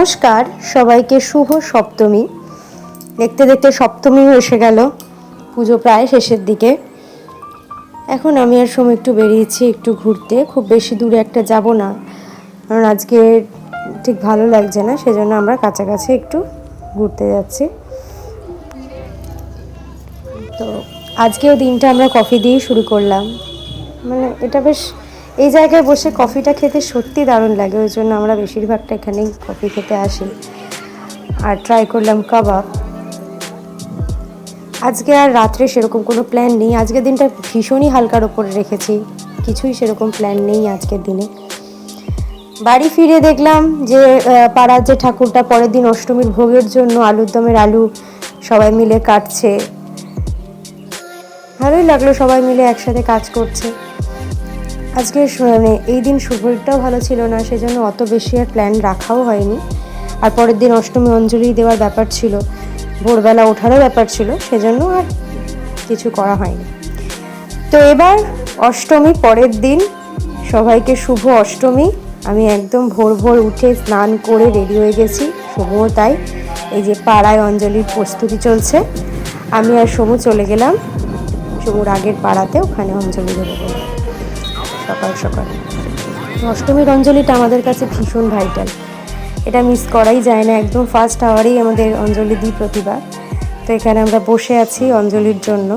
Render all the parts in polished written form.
নমস্কার সবাইকে, শুভ সপ্তমী। দেখতে দেখতে সপ্তমী এসে গেল, পুজো প্রায় শেষের দিকে। এখন আমি আর সময় একটু বেরিয়েছি একটু ঘুরতে, খুব বেশি দূরে একটা যাব না, কারণ আজকে ঠিক ভালো লাগছে না, সেজন্য আমরা কাছাকাছি একটু ঘুরতে যাচ্ছি। তো আজকেও দিনটা আমরা কফি দিয়েই শুরু করলাম। মানে এটা বেশ, এই জায়গায় বসে কফিটা খেতে সত্যি দারুণ লাগে, ওই জন্য আমরা বেশিরভাগটা এখানেই কফি খেতে আসি। আর ট্রাই করলাম কাবাব। আজকে আর রাত্রে সেরকম কোনো প্ল্যান নেই, আজকের দিনটা ভীষণই হালকার ওপরে রেখেছি, কিছুই সেরকম প্ল্যান নেই আজকের দিনে। বাড়ি ফিরে দেখলাম যে পাড়ার যে ঠাকুরটা পরের দিন অষ্টমীর ভোগের জন্য আলুর দমের আলু সবাই মিলে কাটছে। ভালোই লাগলো, সবাই মিলে একসাথে কাজ করছে। আজকে মানে এই দিন শরীরটাও ভালো ছিল না, সেজন্য অত বেশি আর প্ল্যান রাখাও হয়নি। আর পরের দিন অষ্টমী অঞ্জলি দেওয়ার ব্যাপার ছিল, ভোরবেলা ওঠারও ব্যাপার ছিল, সেজন্য আর কিছু করা হয়নি। তো এবার অষ্টমী পরের দিন, সবাইকে শুভ অষ্টমী। আমি একদম ভোর ভোর উঠে স্নান করে রেডি হয়ে গেছি, সমুও তাই। এই যে পাড়ায় অঞ্জলির প্রস্তুতি চলছে, আমি আর সমু চলে গেলাম সমুর আগের পাড়াতে, ওখানে অঞ্জলি দেবো বলে সকাল সকাল। অষ্টমীর অঞ্জলিটা আমাদের কাছে ভীষণ ভাইটাল, এটা মিস করাই যায় না। একদম ফার্স্ট আওয়ারেই আমাদের অঞ্জলি দিই প্রতিবার। তো এখানে আমরা বসে আছি অঞ্জলির জন্য।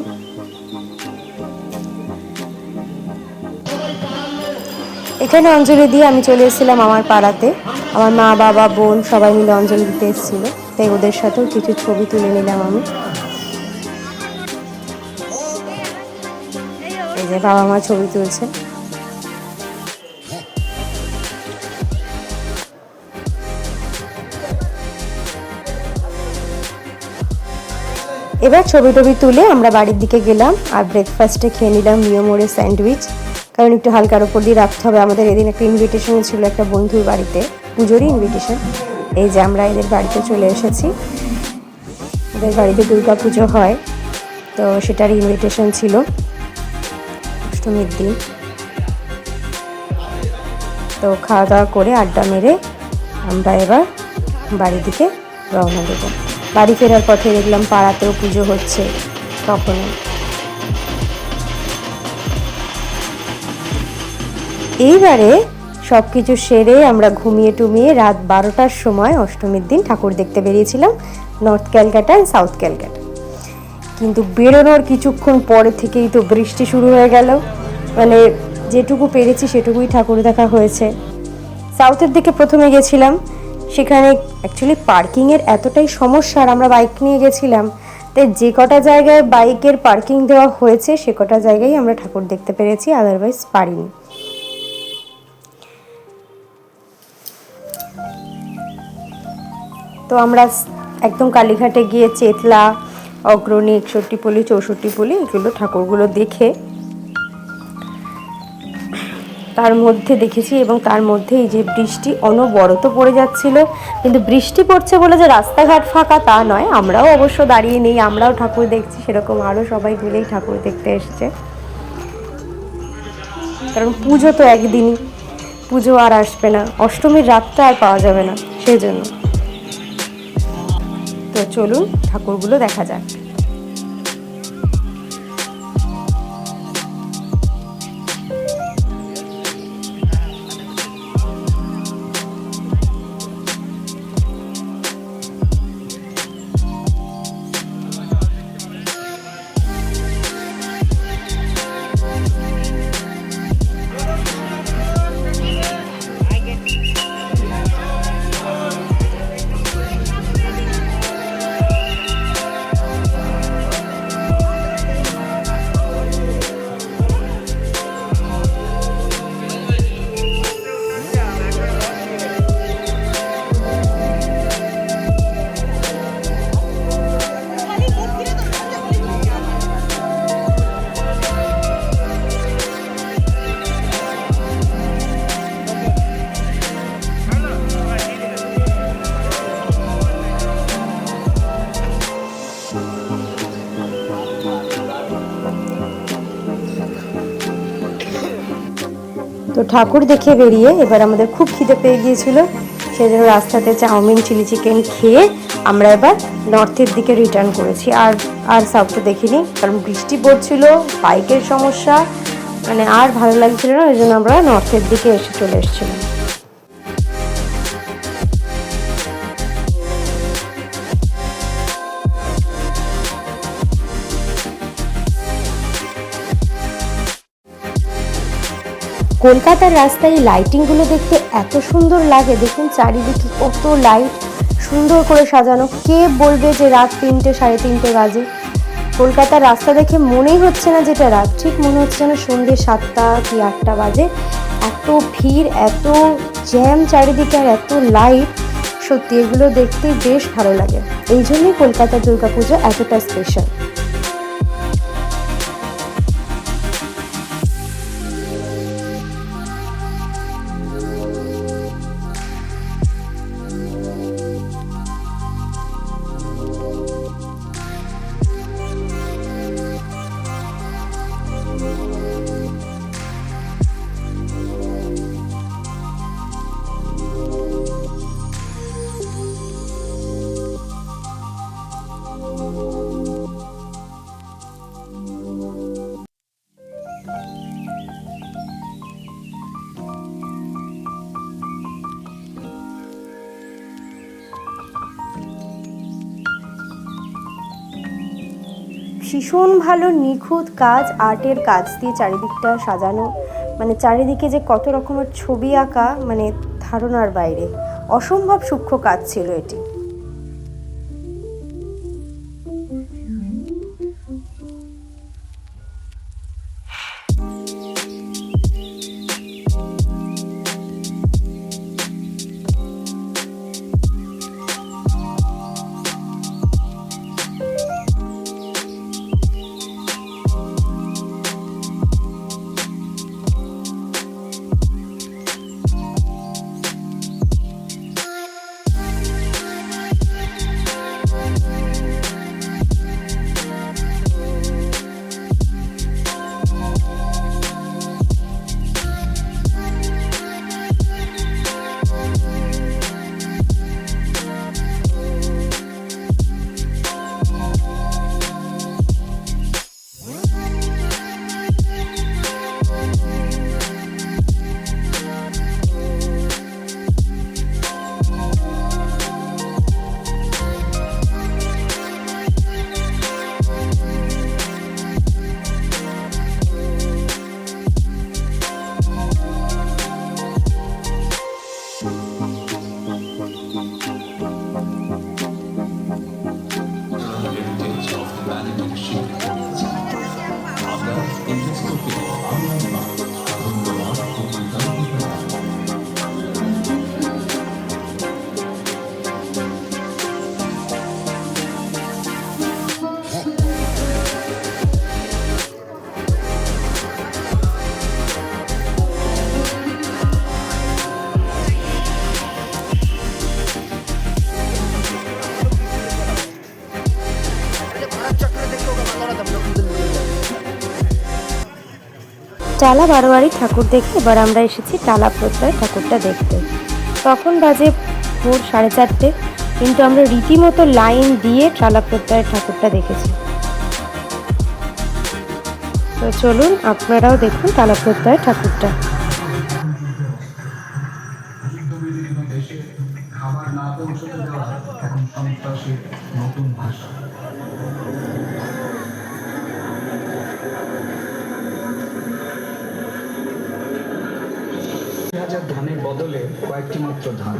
এখানে অঞ্জলি দিয়ে আমি চলে এসেছিলাম আমার পাড়াতে, আমার মা বাবা বোন সবাই মিলে অঞ্জলি দিতে এসেছিলো, তাই ওদের সাথেও কিছু ছবি তুলে নিলাম আমি। এই যে বাবা মা ছবি তুলছে। এবার ছবি টবি তুলে আমরা বাড়ির দিকে গেলাম, আর ব্রেকফাস্টে খেয়ে নিলাম মিয়োমোরে স্যান্ডউইচ, কারণ একটু হালকার ওপর দিয়ে রাখতে হবে। আমাদের এদিন একটা ইনভিটেশন ছিল একটা বন্ধুর বাড়িতে, পুজোরই ইনভিটেশন। এই যে আমরা এদের বাড়িতে চলে এসেছি, এদের বাড়িতে দুর্গা পুজো হয়, তো সেটার ইনভিটেশন ছিল অষ্টমীর দিন। তো খাওয়া দাওয়া করে আড্ডা মেরে আমরা এবার বাড়ির দিকে রওনা দেবো। বাড়ি ফেরার পথে দেখলাম পাড়াতেও পুজো হচ্ছে, তখনও। এইবারে সব কিছু সেরে আমরা ঘুমিয়ে টুমিয়ে রাত 12টার সময় অষ্টমীর দিন ঠাকুর দেখতে বেরিয়েছিলাম নর্থ ক্যালকাটা আর সাউথ ক্যালকাটা। কিন্তু বেরোনোর কিছুক্ষণ পরে থেকেই তো বৃষ্টি শুরু হয়ে গেল, মানে যেটুকু পেরেছি সেটুকুই ঠাকুর দেখা হয়েছে। সাউথের দিকে প্রথমে গেছিলাম, সেখানে অ্যাকচুয়ালি পার্কিংয়ের এতটাই সমস্যা, আর আমরা বাইক নিয়ে গেছিলাম, তাই যে কটা জায়গায় বাইকের পার্কিং দেওয়া হয়েছে সে কটা জায়গায় আমরা ঠাকুর দেখতে পেরেছি, আদারওয়াইজ পারিনি। তো আমরা একদম কালীঘাটে গিয়ে চেতলা, অগ্রণী, 61পল্লী, 64পল্লী এগুলো ঠাকুরগুলো দেখে তার মধ্যে দেখেছি, এবং তার মধ্যে এই যে বৃষ্টি অনবরত পড়ে যাচ্ছিল। কিন্তু বৃষ্টি পড়ছে বলে যে রাস্তাঘাট ফাঁকা তা নয়, আমরাও অবশ্য দাঁড়িয়ে নেই, আমরাও ঠাকুর দেখছি, সেরকম আরও সবাই মিলেই ঠাকুর দেখতে এসছে। কারণ পুজো তো একদিনই, পুজো আর আসবে না, অষ্টমীর রাতটা আর পাওয়া যাবে না, সেই জন্য। তো চলুন ঠাকুরগুলো দেখা যাক। তো ঠাকুর দেখে বেরিয়ে এবার আমাদের খুব খিদে পেয়ে গিয়েছিল, সেই জন্য রাস্তাতে চাউমিন চিলি চিকেন খেয়ে আমরা এবার নর্থের দিকে রিটার্ন করেছি। আর সাউথে দেখিনি, কারণ বৃষ্টি পড়ছিল, বাইকের সমস্যা, মানে আর ভালো লাগছিল না, ওই জন্য আমরা নর্থের দিকে চলে এসেছিলাম। কলকাতার রাস্তায় এই লাইটিংগুলো দেখতে এত সুন্দর লাগে। দেখুন চারিদিকে কত লাইট সুন্দর করে সাজানো। কে বলবে যে রাত 3টে 3:30 বাজে? কলকাতার রাস্তা দেখে মনেই হচ্ছে না যেটা রাত, ঠিক মনে হচ্ছে যেন সন্ধ্যে 7টা কি 8টা বাজে। এত ভিড়, এত জ্যাম চারিদিকে, আর এত লাইট, সত্যি এগুলো দেখতে বেশ ভালো লাগে। এই জন্যই কলকাতার দুর্গাপুজো এতটা স্পেশাল। ভীষণ ভালো নিখুঁত কাজ, আর্টের কাজ দিয়ে চারিদিকটা সাজানো, মানে চারিদিকে যে কত রকমের ছবি আঁকা, মানে ধারণার বাইরে। অসম্ভব সূক্ষ্ম কাজ ছিল এটি। টালা বারোয়ারি ঠাকুর দেখে এবার আমরা এসেছি টালা প্রত্যয় ঠাকুরটা দেখতে। তখন বাজে ভোর 4:30, কিন্তু আমরা রীতিমতো লাইন দিয়ে টালা প্রত্যয়ের ঠাকুরটা দেখেছি। তো চলুন আপনারাও দেখুন টালা প্রত্যয়ের ঠাকুরটা। ধানের বদলে কয়েকটি মাত্র ধান,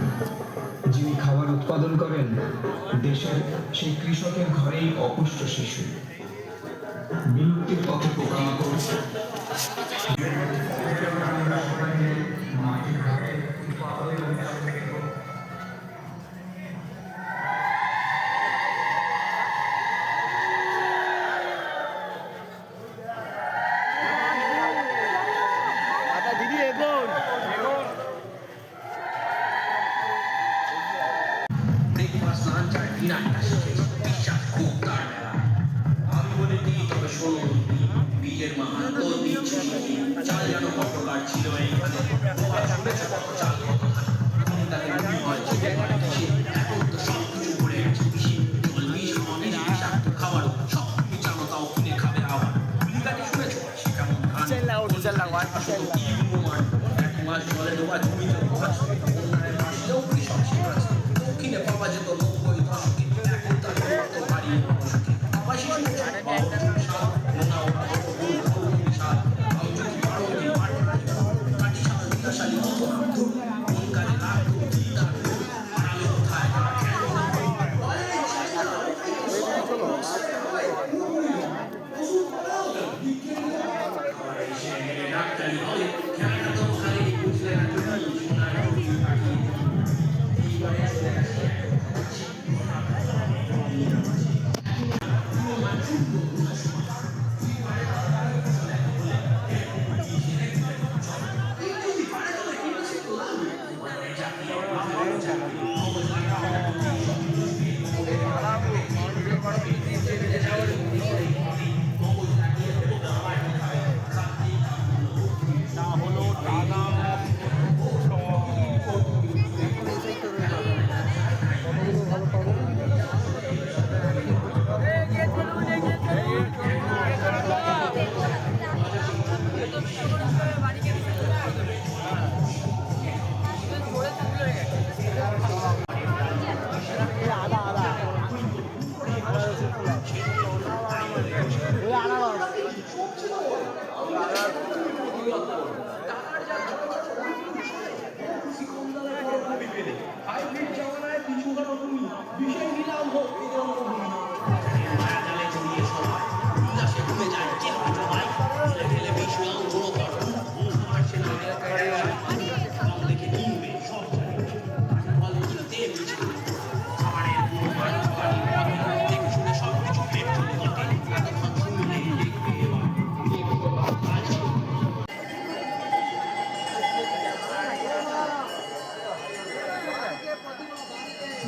যিনি খাবার উৎপাদন করেন দেশের সেই কৃষকের ঘরেই অপুষ্ট শিশু, বিলুপ্তির পথে পোকামাকড়। আমি বলে দিই তবে শোনো, বীজের মাহাত্ম দিচ্ছি, চাল যেন কত কাটছিল এইখানে, চাল কত তাকে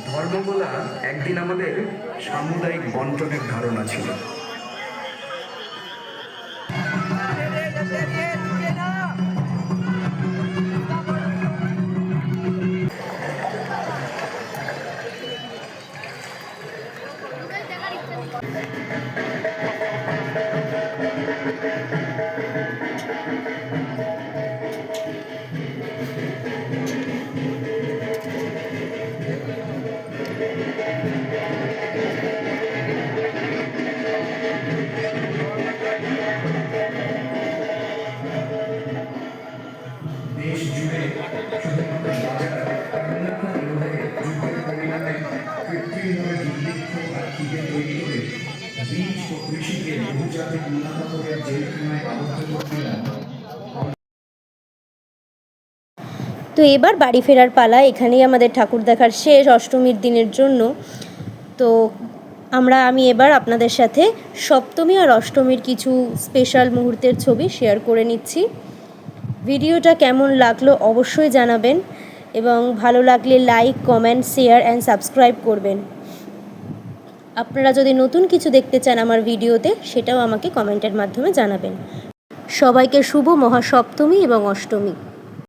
ধর্মগোলা একদিন আমাদের সামুদায়িক বন্টনের ধারণা ছিল। দেশ জুড়ে শুধুমাত্র বাজার কারণাত্মক বিভাগে যুদ্ধের পরিণামে কৃত্রিমভাবে দুর্ভিক্ষ আর খিদে তৈরি করে বীজ ও কৃষিকে বহুজাতিক মুনাফাখোরের জেলখানায় আবদ্ধ করতে তো এবার বাড়ি ফেরার পালা। এখানেই আমাদের ঠাকুর দেখার শেষ অষ্টমীর দিনের জন্য। তো আমি এবার আপনাদের সাথে সপ্তমী আর অষ্টমীর কিছু স্পেশাল মুহূর্তের ছবি শেয়ার করে নিচ্ছি। ভিডিওটা কেমন লাগলো অবশ্যই জানাবেন এবং ভালো লাগলে like, comment, share and subscribe করবেন। আপনারা যদি নতুন কিছু দেখতে চান আমার ভিডিওতে সেটাও আমাকে কমেন্টের মাধ্যমে জানাবেন। সবাইকে শুভ মহাসপ্তমী এবং অষ্টমী।